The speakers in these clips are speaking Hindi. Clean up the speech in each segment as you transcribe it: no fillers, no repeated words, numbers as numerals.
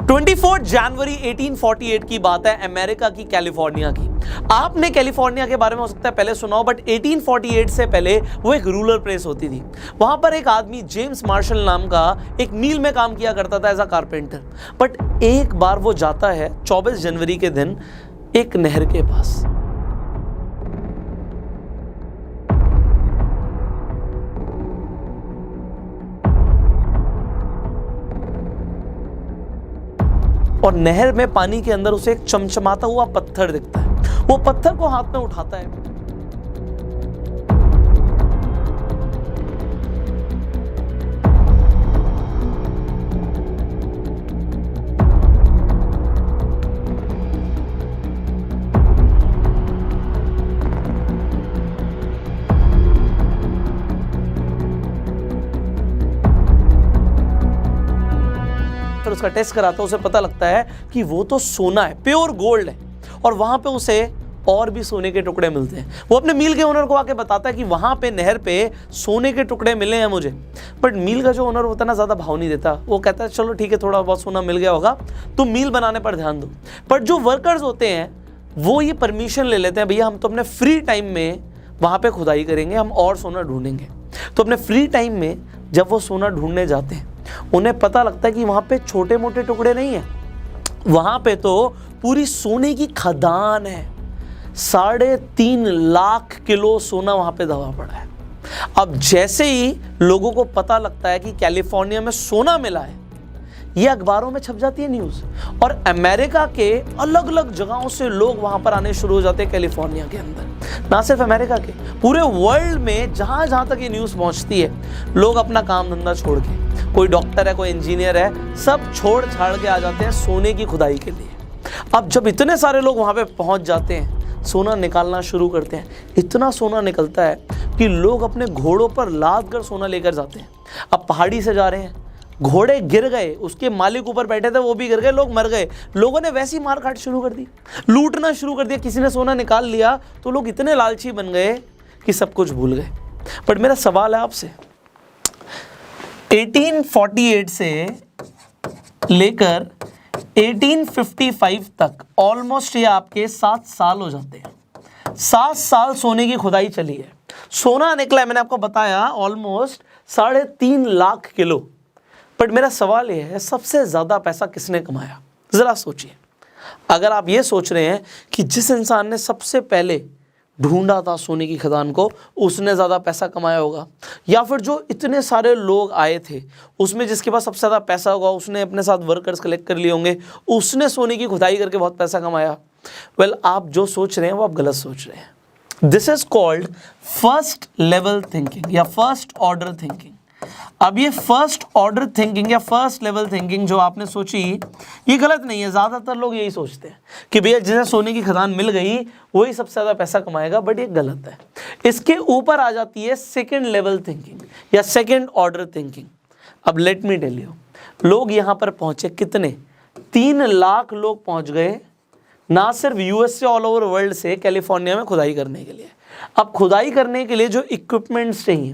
24 जनवरी 1848 की बात है, अमेरिका की कैलिफोर्निया की। आपने कैलिफोर्निया के बारे में हो सकता है पहले सुना हो, बट 1848 से पहले वो एक रूरल प्लेस होती थी। वहां पर एक आदमी जेम्स मार्शल नाम का एक मील में काम किया करता था एज अ कारपेंटर। बट एक बार वो जाता है 24 जनवरी के दिन एक नहर के पास। और नहर में पानी के अंदर उसे एक चमचमाता हुआ पत्थर दिखता है। वो पत्थर को हाथ में उठाता है। उसका टेस्ट कराता है, उसे पता लगता है कि वो तो सोना है, प्योर गोल्ड है। और वहां पे उसे और भी सोने के टुकड़े मिलते हैं। वो अपने मील के ओनर को आके बताता है कि वहां पे नहर पे सोने के टुकड़े मिले हैं मुझे। बट मील का जो ओनर होता है ना, ज्यादा भाव नहीं देता। वो कहता है चलो ठीक है, थोड़ा बहुत सोना मिल गया होगा, तुम मील बनाने पर ध्यान दो। बट जो वर्कर्स होते हैं वो ये परमिशन ले लेते हैं, भैया हम तो अपने फ्री टाइम में वहां पे खुदाई करेंगे, हम और सोना ढूंढेंगे। तो अपने फ्री टाइम में जब वो सोना ढूंढने जाते हैं, उन्हें पता लगता है कि वहां पे छोटे मोटे टुकड़े नहीं है, वहां पे तो पूरी सोने की खदान है। 3.5 लाख किलो सोना वहां पे दबा पड़ा है। अब जैसे ही लोगों को पता लगता है कि कैलिफोर्निया में सोना मिला है, ये अखबारों में छप जाती है न्यूज। और अमेरिका के अलग अलग जगहों से लोग वहां पर आने शुरू हो जाते हैं कैलिफोर्निया के अंदर। ना सिर्फ अमेरिका के, पूरे वर्ल्ड में जहां जहां तक ये न्यूज पहुंचती है, लोग अपना काम धंधा छोड़ के, कोई डॉक्टर है, कोई इंजीनियर है, सब छोड़ छाड़ के आ जाते हैं सोने की खुदाई के लिए। अब जब इतने सारे लोग वहां पे पहुंच जाते हैं, सोना निकालना शुरू करते हैं। इतना सोना निकलता है कि लोग अपने घोड़ों पर लाद कर सोना लेकर जाते हैं। अब पहाड़ी से जा रहे हैं, घोड़े गिर गए, उसके मालिक ऊपर बैठे थे वो भी गिर गए, लोग मर गए। लोगों ने वैसी मार काट शुरू कर दी, लूटना शुरू कर दिया। किसी ने सोना निकाल लिया तो लोग इतने लालची बन गए कि सब कुछ भूल गए। बट मेरा सवाल है आपसे, 1848 से लेकर 1855 तक ऑलमोस्ट ये आपके 7 साल हो जाते हैं। 7 साल सोने की खुदाई चली है, सोना निकला है, मैंने आपको बताया ऑलमोस्ट 3.5 लाख किलो। बट मेरा सवाल ये है, सबसे ज्यादा पैसा किसने कमाया? जरा सोचिए। अगर आप ये सोच रहे हैं कि जिस इंसान ने सबसे पहले ढूंढा था सोने की खदान को, उसने ज़्यादा पैसा कमाया होगा, या फिर जो इतने सारे लोग आए थे उसमें जिसके पास सबसे ज़्यादा पैसा होगा, उसने अपने साथ वर्कर्स कलेक्ट कर लिए होंगे, उसने सोने की खुदाई करके बहुत पैसा कमाया। वेल, आप जो सोच रहे हैं वो आप गलत सोच रहे हैं। This is called first level thinking या फर्स्ट ऑर्डर थिंकिंग। अब ये फर्स्ट ऑर्डर थिंकिंग या फर्स्ट लेवल थिंकिंग जो आपने सोची, ये गलत नहीं है। ज़्यादातर लोग यही सोचते हैं कि भैया जिसे सोने की खदान मिल गई वही सबसे ज़्यादा पैसा कमाएगा, बट ये गलत है। इसके ऊपर आ जाती है सेकंड लेवल थिंकिंग या सेकंड ऑर्डर थिंकिंग। अब लेट मी टेल यू, लोग यहाँ पर पहुँचे कितने? 3 लाख लोग पहुँच गए, ना सिर्फ यूएस से, ऑल ओवर वर्ल्ड से कैलिफोर्निया में खुदाई करने के लिए। अब खुदाई करने के लिए जो इक्विपमेंट्स चाहिए,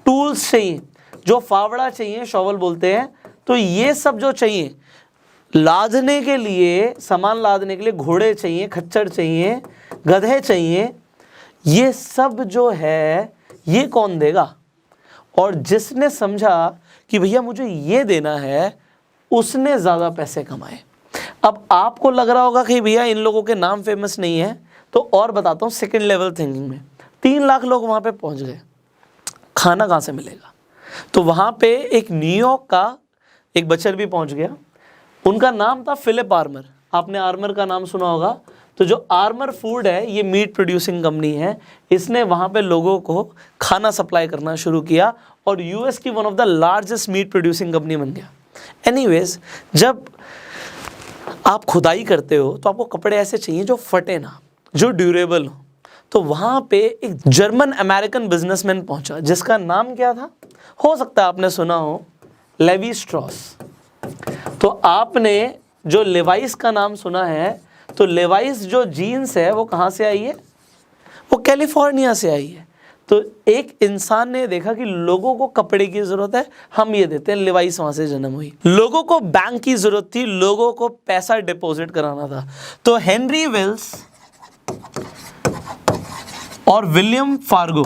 टूल्स चाहिए, जो फावड़ा चाहिए, शॉवल बोलते हैं, तो ये सब जो चाहिए लादने के लिए, सामान लादने के लिए घोड़े चाहिए, खच्चर चाहिए, गधे चाहिए, ये सब जो है ये कौन देगा? और जिसने समझा कि भैया मुझे ये देना है, उसने ज़्यादा पैसे कमाए। अब आपको लग रहा होगा कि भैया इन लोगों के नाम फेमस नहीं है, तो और बताता हूँ। सेकेंड लेवल थिंकिंग में 3 लाख लोग वहाँ पे पहुँच गए, खाना कहाँ से मिलेगा? तो वहाँ पे एक न्यूयॉर्क का एक बचर भी पहुँच गया, उनका नाम था फिलिप आर्मर। आपने आर्मर का नाम सुना होगा। तो जो आर्मर फूड है, ये मीट प्रोड्यूसिंग कंपनी है, इसने वहाँ पे लोगों को खाना सप्लाई करना शुरू किया और यूएस की one of the largest meet producing company बन गया। एनीवेज, जब आप खुदाई करते हो तो आपको कपड़े ऐसे चाहिए जो फटे ना, जो ड्यूरेबल हो। तो वहाँ पे एक जर्मन अमेरिकन बिजनेसमैन पहुँचा, जिसका नाम क्या था? हो सकता है आपने सुना हो, लेवी स्ट्रॉस। तो आपने जो लेवाइस का नाम सुना है, तो लेवाइस जो जीन्स है वो कहाँ से आई है? वो कैलिफोर्निया से आई है। तो एक इंसान ने देखा कि लोगों को कपड़े की जरूरत है, हम ये देते हैं, लिवाइस वहां से जन्म हुई। लोगों को बैंक की जरूरत थी, लोगों को पैसा डिपॉजिट कराना था, तो हेनरी वेल्स और विलियम फार्गो,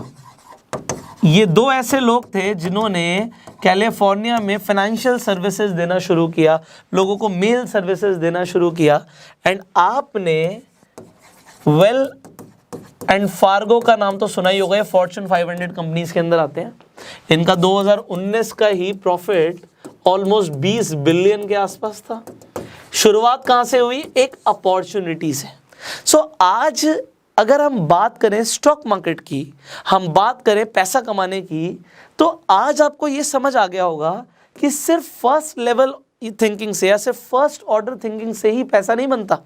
ये दो ऐसे लोग थे जिन्होंने कैलिफोर्निया में फाइनेंशियल सर्विसेज देना शुरू किया, लोगों को मेल सर्विसेज देना शुरू किया। एंड आपने वेल एंड फार्गो का नाम तो सुना ही होगा, फॉर्च्यून 500 कंपनीज के अंदर आते हैं। इनका 2019 का ही प्रॉफिट ऑलमोस्ट 20 बिलियन के आसपास था। शुरुआत कहां से हुई? एक अपॉर्चुनिटी से। सो आज अगर हम बात करें स्टॉक मार्केट की, हम बात करें पैसा कमाने की, तो आज आपको ये समझ आ गया होगा कि सिर्फ फर्स्ट लेवल थिंकिंग से या सिर्फ फर्स्ट ऑर्डर थिंकिंग से ही पैसा नहीं बनता,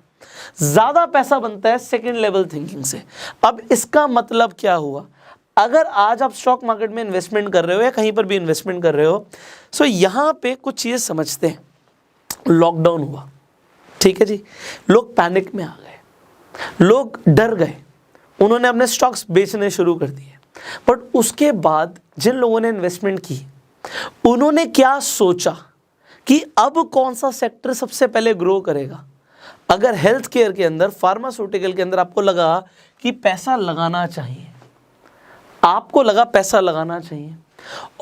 ज्यादा पैसा बनता है सेकंड लेवल थिंकिंग से। अब इसका मतलब क्या हुआ? अगर आज आप स्टॉक मार्केट में इन्वेस्टमेंट कर रहे हो या कहीं पर भी इन्वेस्टमेंट कर रहे हो, सो यहां पे कुछ चीजें समझते हैं। लॉकडाउन हुआ, ठीक है जी, लोग पैनिक में आ गए, लोग डर गए, उन्होंने अपने स्टॉक्स बेचने शुरू कर दिए। बट उसके बाद जिन लोगों ने इन्वेस्टमेंट की, उन्होंने क्या सोचा कि अब कौन सा सेक्टर सबसे पहले ग्रो करेगा। अगर हेल्थ केयर के अंदर, फार्मास्यूटिकल के अंदर आपको लगा कि पैसा लगाना चाहिए, आपको लगा पैसा लगाना चाहिए,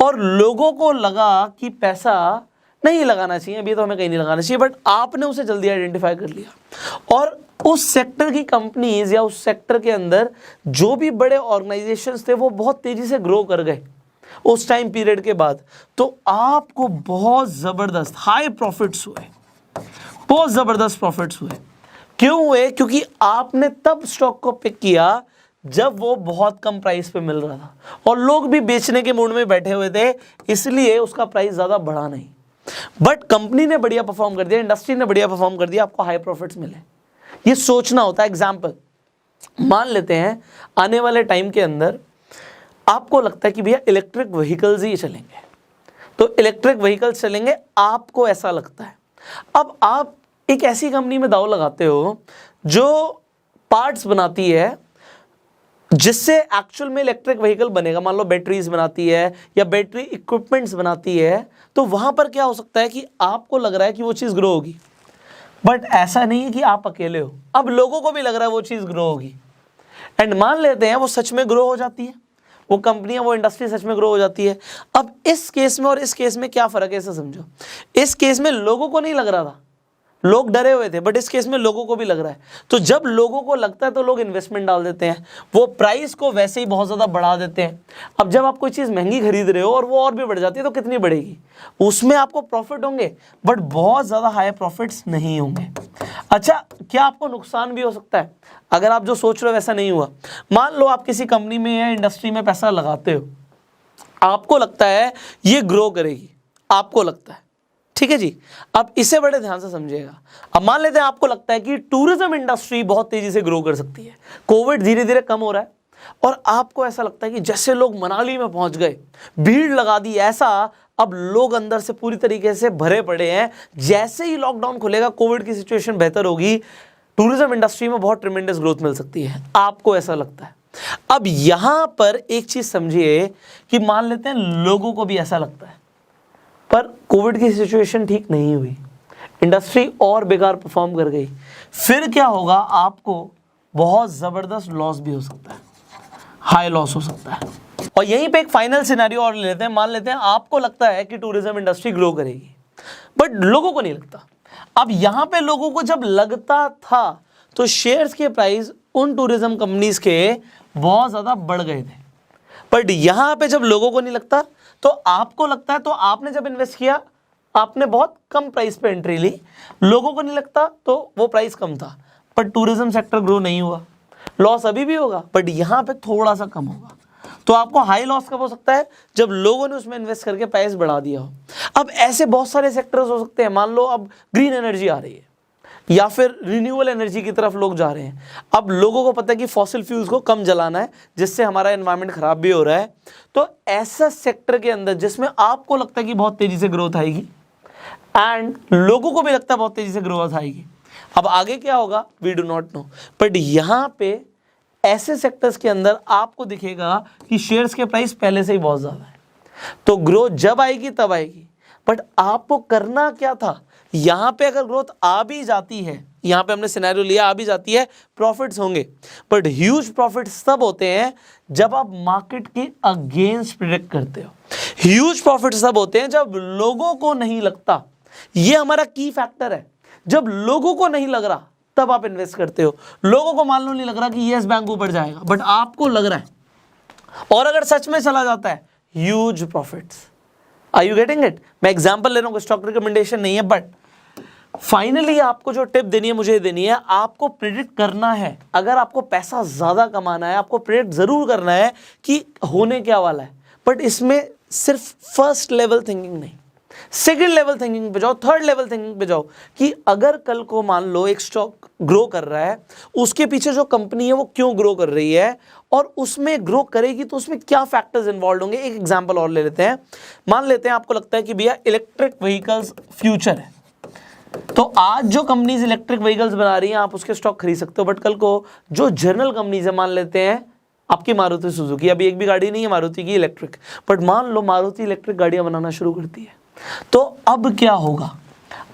और लोगों को लगा कि पैसा नहीं लगाना चाहिए, अभी तो हमें कहीं नहीं लगाना चाहिए, बट आपने उसे जल्दी आइडेंटिफाई कर लिया और उस सेक्टर की कंपनीज या उस सेक्टर के अंदर जो भी बड़े ऑर्गेनाइजेशंस थे वो बहुत तेजी से ग्रो कर गए उस टाइम पीरियड के बाद, तो आपको बहुत जबरदस्त हाई प्रॉफिट्स हुए, बहुत जबरदस्त प्रॉफिट्स हुए। क्यों हुए? क्योंकि आपने तब स्टॉक को पिक किया जब वो बहुत कम प्राइस पे मिल रहा था और लोग भी बेचने के मूड में बैठे हुए थे, इसलिए उसका प्राइस ज्यादा बढ़ा नहीं। बट कंपनी ने बढ़िया परफॉर्म कर दिया, इंडस्ट्री ने बढ़िया परफॉर्म कर दिया, आपको हाई प्रॉफिट्स मिले। ये सोचना होता है। एग्जाम्पल मान लेते हैं आने वाले टाइम के अंदर आपको लगता है कि भैया इलेक्ट्रिक व्हीकल्स ही चलेंगे, तो इलेक्ट्रिक व्हीकल्स चलेंगे, आपको ऐसा लगता है। अब आप एक ऐसी कंपनी में दांव लगाते हो जो पार्ट्स बनाती है जिससे एक्चुअल में इलेक्ट्रिक व्हीकल बनेगा, मान लो बैटरीज बनाती है या बैटरी इक्विपमेंट्स बनाती है, तो वहां पर क्या हो सकता है कि आपको लग रहा है कि वो चीज ग्रो होगी, बट ऐसा नहीं है कि आप अकेले हो, अब लोगों को भी लग रहा है वो चीज ग्रो होगी। एंड मान लेते हैं वो सच में ग्रो हो जाती है, वो कंपनियां, वो इंडस्ट्री सच में ग्रो हो जाती है। अब इस केस में और इस केस में क्या फर्क है, ऐसा समझो। इस केस में लोगों को नहीं लग रहा था, लोग डरे हुए थे, बट इस केस में लोगों को भी लग रहा है। तो जब लोगों को लगता है तो लोग इन्वेस्टमेंट डाल देते हैं, वो प्राइस को वैसे ही बहुत ज्यादा बढ़ा देते हैं। अब जब आप कोई चीज महंगी खरीद रहे हो और वो और भी बढ़ जाती है तो कितनी बढ़ेगी, उसमें आपको प्रॉफिट होंगे बट बहुत ज्यादा हाई प्रॉफिट्स नहीं होंगे। अच्छा, क्या आपको नुकसान भी हो सकता है अगर आप जो सोच रहे हो वैसा नहीं हुआ? मान लो आप किसी कंपनी में या इंडस्ट्री में पैसा लगाते हो, आपको लगता है ये ग्रो करेगी, आपको लगता है, ठीक है जी। अब इसे बड़े ध्यान से समझिएगा। अब मान लेते हैं आपको लगता है कि टूरिज्म इंडस्ट्री बहुत तेजी से ग्रो कर सकती है, कोविड धीरे धीरे कम हो रहा है, और आपको ऐसा लगता है कि जैसे लोग मनाली में पहुंच गए, भीड़ लगा दी, ऐसा अब लोग अंदर से पूरी तरीके से भरे पड़े हैं, जैसे ही लॉकडाउन खुलेगा, कोविड की सिचुएशन बेहतर होगी, टूरिज्म इंडस्ट्री में बहुत ट्रिमेंडस ग्रोथ मिल सकती है, आपको ऐसा लगता है। अब यहां पर एक चीज समझिए कि मान लेते हैं लोगों को भी ऐसा लगता है, पर कोविड की सिचुएशन ठीक नहीं हुई, इंडस्ट्री और बेकार परफॉर्म कर गई, फिर क्या होगा? आपको बहुत जबरदस्त लॉस भी हो सकता है, हाई लॉस हो सकता है। और यहीं पे एक फाइनल सिनेरियो और ले लेते हैं। मान लेते हैं आपको लगता है कि टूरिज्म इंडस्ट्री ग्रो करेगी, बट लोगों को नहीं लगता। अब यहां पे लोगों को जब लगता था तो शेयर्स के प्राइस उन टूरिज्म कंपनीज के बहुत ज्यादा बढ़ गए थे, बट यहां पे जब लोगों को नहीं लगता तो आपको लगता है, तो आपने जब इन्वेस्ट किया आपने बहुत कम प्राइस पे एंट्री ली, लोगों को नहीं लगता तो वो प्राइस कम था, पर टूरिज्म सेक्टर ग्रो नहीं हुआ, लॉस अभी भी होगा बट यहां पे थोड़ा सा कम होगा। तो आपको हाई लॉस कब हो सकता है? जब लोगों ने उसमें इन्वेस्ट करके प्राइस बढ़ा दिया हो। अब ऐसे बहुत सारे सेक्टर्स हो सकते हैं, मान लो अब ग्रीन एनर्जी आ रही है या फिर रिन्यूएबल एनर्जी की तरफ लोग जा रहे हैं। अब लोगों को पता है कि फॉसिल फ्यूल्स को कम जलाना है, जिससे हमारा एनवायरनमेंट खराब भी हो रहा है। तो ऐसा सेक्टर के अंदर जिसमें आपको लगता है कि बहुत तेजी से ग्रोथ आएगी एंड लोगों को भी लगता है बहुत तेजी से ग्रोथ आएगी, अब आगे क्या होगा we do not know, but यहां पे ऐसे सेक्टर्स के अंदर आपको दिखेगा कि शेयर्स के प्राइस पहले से ही बहुत ज़्यादा है, तो ग्रोथ जब आएगी तब आएगी। बट आपको करना क्या था, यहाँ पे अगर ग्रोथ आ भी जाती है, यहाँ पे हमने सिनेरियो लिया आ भी जाती है, प्रॉफिट्स होंगे, बट ह्यूज प्रॉफिट्स तब होते हैं जब आप मार्केट के अगेंस्ट प्रेडिक्ट करते हो। ह्यूज प्रॉफिट्स तब होते हैं जब लोगों को नहीं लगता, ये हमारा की फैक्टर है, जब लोगों को नहीं लग रहा तब आप इन्वेस्ट करते हो। लोगों को मान लो नहीं लग रहा कि यस बैंक ऊपर जाएगा, बट आपको लग रहा है, और अगर सच में चला जाता है, huge profits. Are you getting it? मैं एग्जांपल ले रहा हूं, स्टॉक रिकमेंडेशन नहीं है, बट फाइनली आपको जो टिप देनी है मुझे देनी है, आपको प्रेडिक्ट करना है। अगर आपको पैसा ज्यादा कमाना है, आपको प्रेडिक्ट जरूर करना है कि होने क्या वाला है, बट इसमें सिर्फ फर्स्ट लेवल थिंकिंग नहीं, सेकेंड लेवल थिंकिंग पे जाओ, थर्ड लेवल थिंकिंग पे जाओ कि अगर कल को मान लो एक स्टॉक ग्रो कर रहा है, उसके पीछे जो कंपनी है वो क्यों ग्रो कर रही है, और उसमें ग्रो करेगी तो उसमें क्या फैक्टर्स इन्वॉल्व होंगे। एक एग्जांपल और ले लेते हैं, मान लेते हैं आपको लगता है कि भैया इलेक्ट्रिक व्हीकल्स फ्यूचर है, तो आज जो कंपनीज इलेक्ट्रिक व्हीकल्स बना रही हैं आप उसके स्टॉक खरीद सकते हो, बट कल को जो जनरल कंपनीज है, मान लेते हैं आपकी मारुति सुजुकी, अभी एक भी गाड़ी नहीं है मारुति की इलेक्ट्रिक, बट मान लो मारुति इलेक्ट्रिक गाड़ियां बनाना शुरू करती है, तो अब क्या होगा।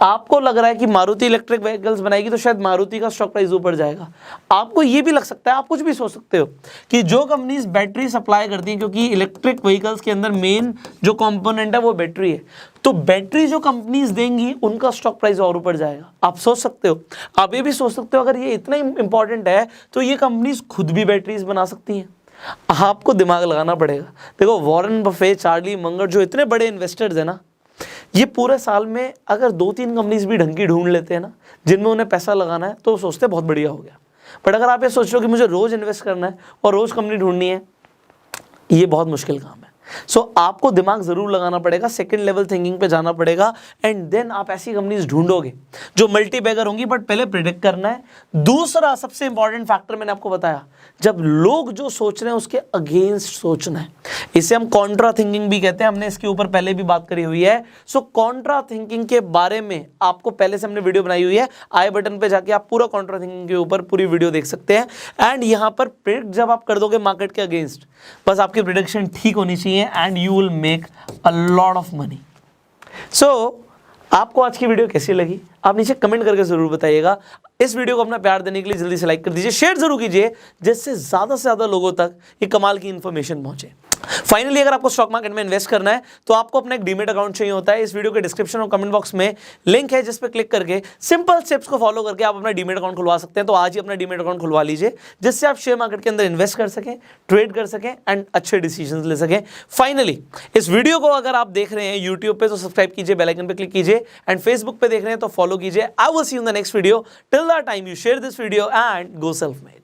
आपको लग रहा है कि मारुति इलेक्ट्रिक व्हीकल्स बनाएगी तो शायद मारुति का स्टॉक प्राइस ऊपर जाएगा। आपको ये भी लग सकता है, आप कुछ भी सोच सकते हो कि जो कंपनीज बैटरी सप्लाई करती हैं, क्योंकि इलेक्ट्रिक व्हीकल्स के अंदर मेन जो कंपोनेंट है वो बैटरी है, तो बैटरी जो कंपनीज देंगी उनका स्टॉक प्राइस और ऊपर जाएगा। आप सोच सकते हो, आप ये भी सोच सकते हो, अगर ये इतना इंपॉर्टेंट है तो ये कंपनीज खुद भी बैटरीज बना सकती हैं। आपको दिमाग लगाना पड़ेगा। देखो वॉरेन बफे, चार्ली मंगर, जो इतने बड़े इन्वेस्टर्स हैं ना, ये पूरे साल में अगर 2-3 कंपनीज भी ढंग की ढूंढ लेते हैं ना जिनमें उन्हें पैसा लगाना है, तो सोचते हैं बहुत बढ़िया हो गया। बट अगर आप ये सोच रहे हो कि मुझे रोज इन्वेस्ट करना है और रोज कंपनी ढूंढनी है, ये बहुत मुश्किल काम है। सो आपको दिमाग जरूर लगाना पड़ेगा, सेकंड लेवल थिंकिंग पे जाना पड़ेगा, एंड देन आप ऐसी कंपनीज ढूंढोगे जो मल्टी बैगर होंगी, बट पहले प्रेडिक्ट करना है। दूसरा सबसे इंपॉर्टेंट फैक्टर मैंने आपको बताया, जब लोग जो सोच रहे हैं उसके अगेंस्ट सोचना है, इसे हम कॉन्ट्रा थिंकिंग भी कहते हैं, हमने इसके ऊपर पहले भी बात करी हुई है। सो कॉन्ट्रा थिंकिंग के बारे में आपको पहले से हमने वीडियो बनाई हुई है, आई बटन पे जाके आप पूरा कॉन्ट्रा थिंकिंग के ऊपर पूरी वीडियो देख सकते हैं। एंड यहाँ पर प्रेडिक्ट जब आप कर दोगे मार्केट के अगेंस्ट, बस आपकी प्रेडिक्शन ठीक होनी चाहिए and you will make a lot of money. So आपको आज की वीडियो कैसी लगी आप नीचे कमेंट करके जरूर बताइएगा। इस वीडियो को अपना प्यार देने के लिए जल्दी से लाइक कर दीजिए, शेयर जरूर कीजिए, जिससे ज्यादा से ज्यादा लोगों तक ये कमाल की इंफॉर्मेशन पहुंचे। फाइनली अगर आपको स्टॉक मार्केट में इन्वेस्ट करना है तो आपको अपना एक डीमेट अकाउंट चाहिए होता है। इस वीडियो के डिस्क्रिप्शन और कमेंट बॉक्स में लिंक है, जिस पे क्लिक करके सिंपल स्टेप्स को फॉलो करके आप अपना डीमेट अकाउंट खुलवा सकते हैं। तो आज ही अपना डीमेट अकाउंट खुलवा लीजिए, जिससे आप शेयर मार्केट के अंदर इन्वेस्ट कर सकें, ट्रेड कर सकें एंड अच्छे डिसीजंस ले सकें। फाइनली इस वीडियो को अगर आप देख रहे हैं यूट्यूब पे तो सब्सक्राइब कीजिए, बेल आइकन पे क्लिक कीजिए, एंड फेसबुक पे देख रहे हैं तो फॉलो कीजिए। I will see you in the next video. Till that time you share this video and go self made.